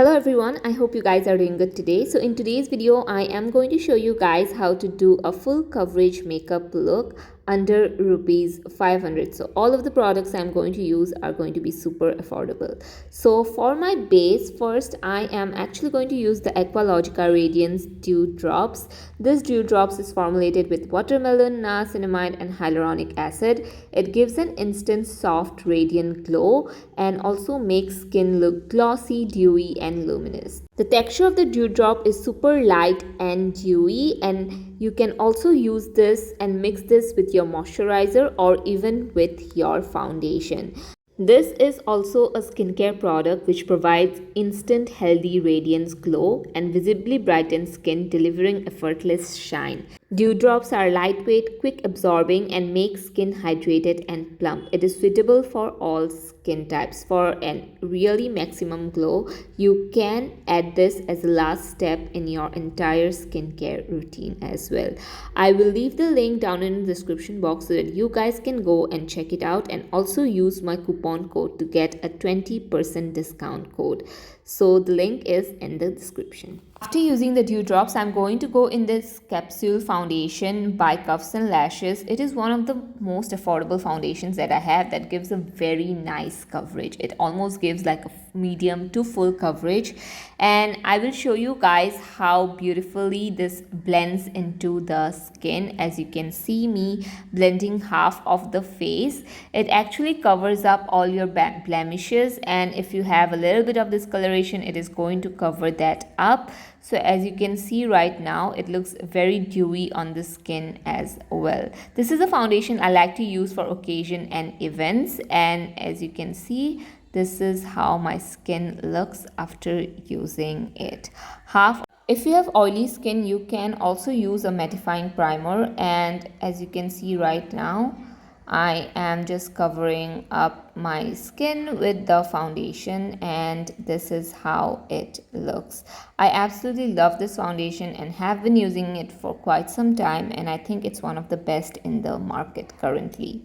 Hello everyone, I hope you guys are doing good today. So in today's video, I am going to show you guys how to do a full coverage makeup look under rupees 500. So all of the products I'm going to use are going to be super affordable. So for my base, first I am actually going to use the Aqualogica Radiance Dew Drops. This Dew Drops is formulated with watermelon, niacinamide and hyaluronic acid. It gives an instant soft radiant glow and also makes skin look glossy, dewy and luminous. The texture of the dew drop is super light and dewy, and you can also use this and mix this with your moisturizer or even with your foundation. This is also a skincare product which provides instant healthy radiance glow and visibly brightens skin, delivering effortless shine. Dew drops are lightweight, quick absorbing and make skin hydrated and plump. It is suitable for all skin types. For a really maximum glow, you can add this as a last step in your entire skincare routine as well. I will leave the link down in the description box so that you guys can go and check it out, and also use my coupon code to get a 20% discount code. So the link is in the description. After using the dew drops, I'm going to go in this Capsule foundation by Cuffs and Lashes. It is one of the most affordable foundations that I have that gives a very nice coverage. It almost gives like a medium to full coverage, and I will show you guys how beautifully this blends into the skin. As you can see me blending half of the face, it actually covers up all your blemishes, and if you have a little bit of discoloration, it is going to cover that up. So as you can see right now, it looks very dewy on the skin as well. This is a foundation I like to use for occasion and events, and as you can see, this is how my skin looks after using it. If you have oily skin, you can also use a mattifying primer, and as you can see right now, I am just covering up my skin with the foundation, and this is how it looks. I absolutely love this foundation and have been using it for quite some time, and I think it's one of the best in the market currently.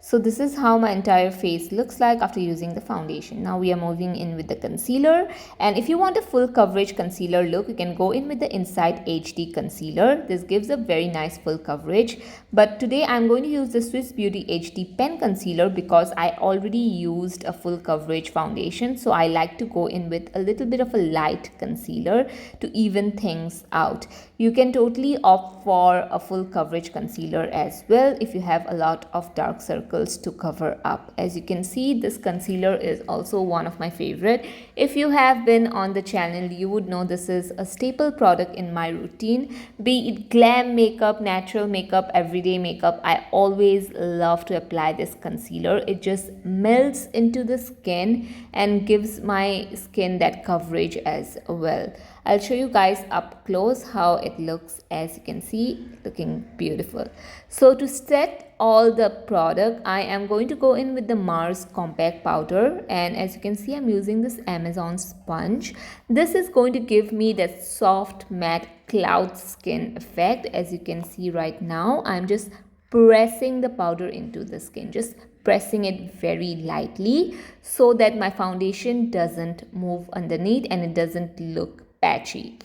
So this is how my entire face looks like after using the foundation. Now we are moving in with the concealer, and if you want a full coverage concealer look, you can go in with the Instat HD concealer. This gives a very nice full coverage, but today I'm going to use the Swiss Beauty HD pen concealer because I already used a full coverage foundation, so I like to go in with a little bit of a light concealer to even things out. You can totally opt for a full coverage concealer as well if you have a lot of dark circles to cover up. As you can see, this concealer is also one of my favorite. If you have been on the channel, you would know this is a staple product in my routine. Be it glam makeup, natural makeup, everyday makeup, I always love to apply this concealer. It just melts into the skin and gives my skin that coverage as well. I'll show you guys up close how it looks. As you can see, looking beautiful. So to set all the product, I am going to go in with the Mars compact powder, and as you can see, I'm using this Amazon sponge. This is going to give me that soft matte cloud skin effect. As you can see right now, I'm just pressing the powder into the skin, just pressing it very lightly so that my foundation doesn't move underneath and it doesn't look patchy.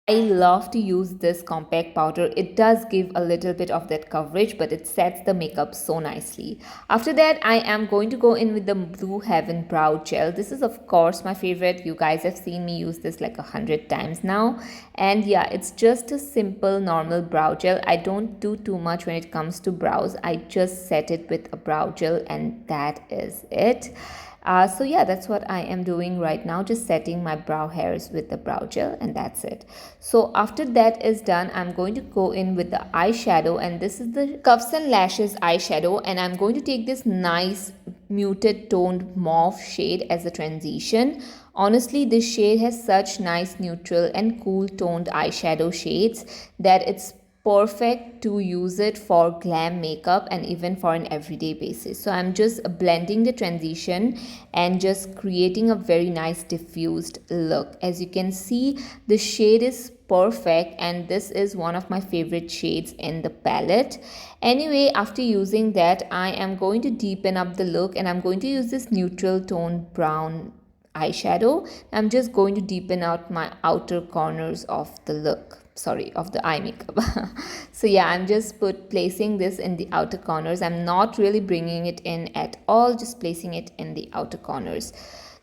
I love to use this compact powder. It does give a little bit of that coverage, but it sets the makeup so nicely. After that, I am going to go in with the Blue Heaven Brow Gel. This is of course my favorite. You guys have seen me use this like 100 times now. And yeah, it's just a simple normal brow gel. I don't do too much when it comes to brows. I just set it with a brow gel and that is it. So yeah, that's what I am doing right now, just setting my brow hairs with the brow gel, and that's it. So after that is done, I'm going to go in with the eyeshadow, and this is the Cuffs and Lashes eyeshadow, and I'm going to take this nice muted toned mauve shade as a transition. Honestly, this shade has such nice neutral and cool toned eyeshadow shades that it's perfect to use it for glam makeup and even for an everyday basis. So I'm just blending the transition and just creating a very nice diffused look. As you can see, the shade is perfect and this is one of my favorite shades in the palette. Anyway, after using that, I am going to deepen up the look and I'm going to use this neutral tone brown eyeshadow. I'm just going to deepen out my outer corners of the look, sorry, of the eye makeup. So yeah, I'm just placing this in the outer corners. I'm not really bringing it in at all, just placing it in the outer corners.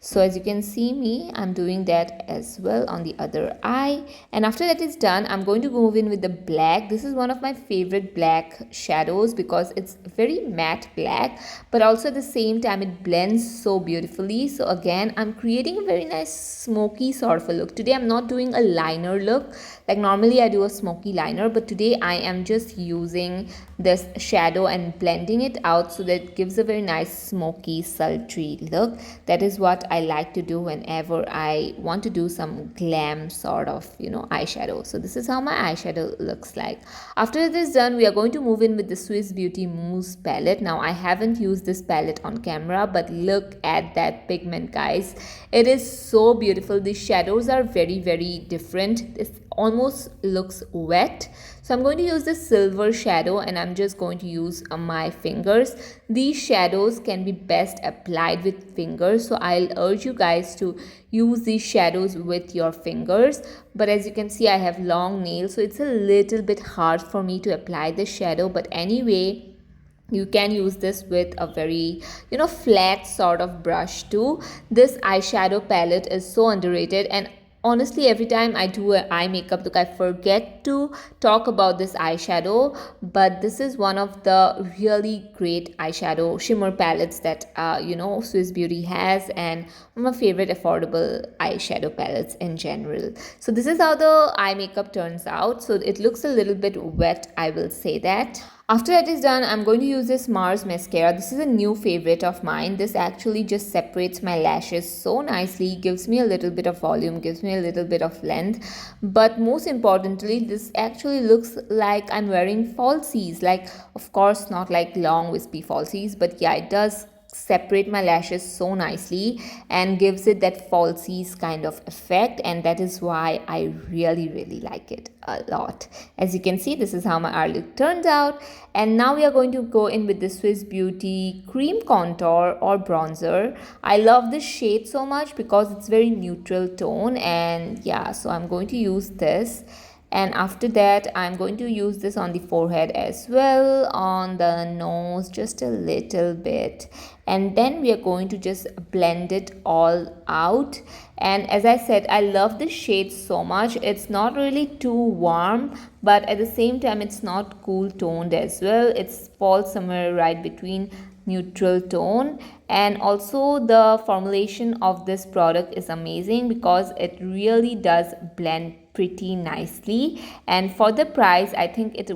So as you can see me, I'm doing that as well on the other eye. And after that is done, I'm going to move in with the black. This is one of my favorite black shadows because it's very matte black, but also at the same time it blends so beautifully. So again, I'm creating a very nice smoky sort of a look. Today I'm not doing a liner look. Like normally I do a smoky liner, but today I am just using this shadow and blending it out so that it gives a very nice smoky sultry look. That is what I like to do whenever I want to do some glam sort of, eyeshadow. So this is how my eyeshadow looks like. After this is done, we are going to move in with the Swiss Beauty Mousse palette. Now I haven't used this palette on camera, but look at that pigment, guys. It is so beautiful. The shadows are very, very different. This almost looks wet. So I'm going to use the silver shadow and I'm just going to use my fingers. These shadows can be best applied with fingers, so I'll urge you guys to use these shadows with your fingers. But as you can see, I have long nails, so it's a little bit hard for me to apply the shadow. But anyway, you can use this with a very flat sort of brush too. This eyeshadow palette is so underrated, and honestly, every time I do an eye makeup look, I forget to talk about this eyeshadow, but this is one of the really great eyeshadow shimmer palettes that Swiss Beauty has, and one of my favorite affordable eyeshadow palettes in general. So this is how the eye makeup turns out. So it looks a little bit wet, I will say that. After that is done, I'm going to use this Mars mascara. This is a new favorite of mine. This actually just separates my lashes so nicely, gives me a little bit of volume, gives me a little bit of length. But most importantly, this actually looks like I'm wearing falsies. Like, of course, not like long wispy falsies, but yeah, it does separate my lashes so nicely and gives it that falsies kind of effect, and that is why I really like it a lot. As you can see, this is how my eye look turned out. And now we are going to go in with the Swiss Beauty cream contour or bronzer. I love this shade so much because it's very neutral tone, and yeah, so I'm going to use this. And after that, I'm going to use this on the forehead as well, on the nose just a little bit. And then we are going to just blend it all out. And as I said, I love this shade so much. It's not really too warm, but at the same time, it's not cool toned as well. It falls somewhere right between neutral tone. And also the formulation of this product is amazing because it really does blend pretty nicely, and for the price, I think it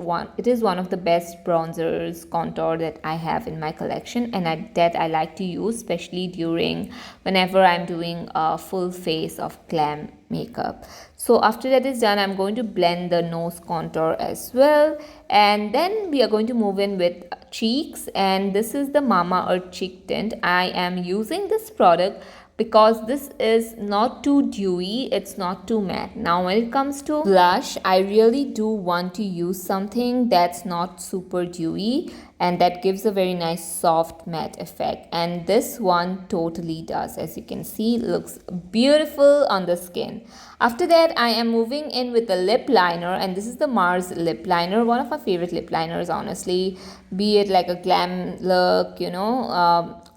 is one of the best bronzers contour that I have in my collection, and that I like to use especially during whenever I'm doing a full face of glam makeup. So after that is done, I'm going to blend the nose contour as well, and then we are going to move in with cheeks. And this is the Mama Earth cheek tint. I am using this product because this is not too dewy, it's not too matte. Now when it comes to blush, I really do want to use something that's not super dewy and that gives a very nice soft matte effect, and this one totally does. As you can see, it looks beautiful on the skin. After that, I am moving in with the lip liner, and this is the Mars lip liner, one of my favorite lip liners, honestly. Be it like a glam look,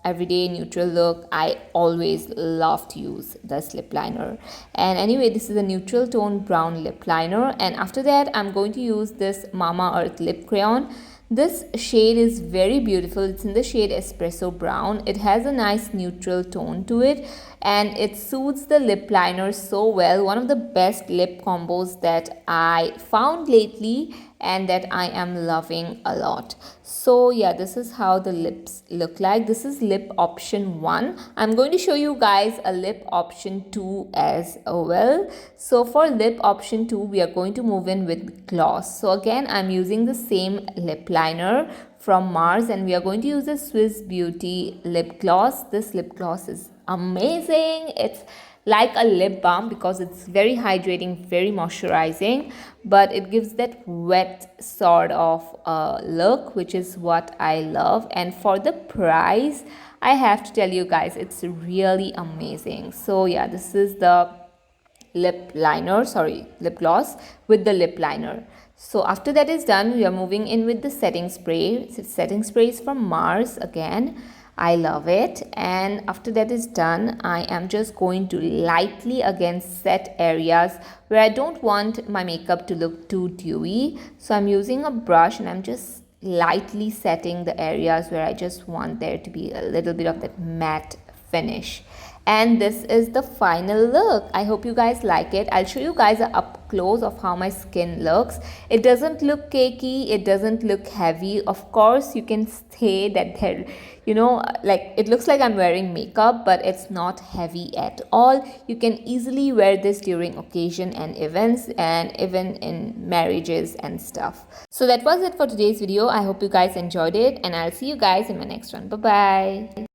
everyday neutral look, I always love to use this lip liner. And anyway, this is a neutral tone brown lip liner. And after that, I'm going to use this Mama Earth lip crayon. This shade is very beautiful. It's in the shade Espresso Brown. It has a nice neutral tone to it, and it suits the lip liner so well. One of the best lip combos that I found lately and that I am loving a lot. So yeah, this is how the lips look like. This is lip option 1. I'm going to show you guys a lip option 2 as well. So for lip option 2, we are going to move in with gloss. So again, I'm using the same lip liner from Mars, and we are going to use the Swiss Beauty lip gloss. This lip gloss is amazing. It's like a lip balm because it's very hydrating, very moisturizing, but it gives that wet sort of look, which is what I love. And for the price, I have to tell you guys, it's really amazing. So yeah, this is the lip gloss with the lip liner. So after that is done, we are moving in with the setting spray. Setting spray is from Mars again. I love it. And after that is done, I am just going to lightly again set areas where I don't want my makeup to look too dewy. So I'm using a brush and I'm just lightly setting the areas where I just want there to be a little bit of that matte finish. And this is the final look. I hope you guys like it. I'll show you guys a up close of how my skin looks. It doesn't look cakey, it doesn't look heavy. Of course, you can say that there, like it looks like I'm wearing makeup, but it's not heavy at all. You can easily wear this during occasion and events, and even in marriages and stuff. So that was it for today's video. I hope you guys enjoyed it, and I'll see you guys in my next one. Bye bye.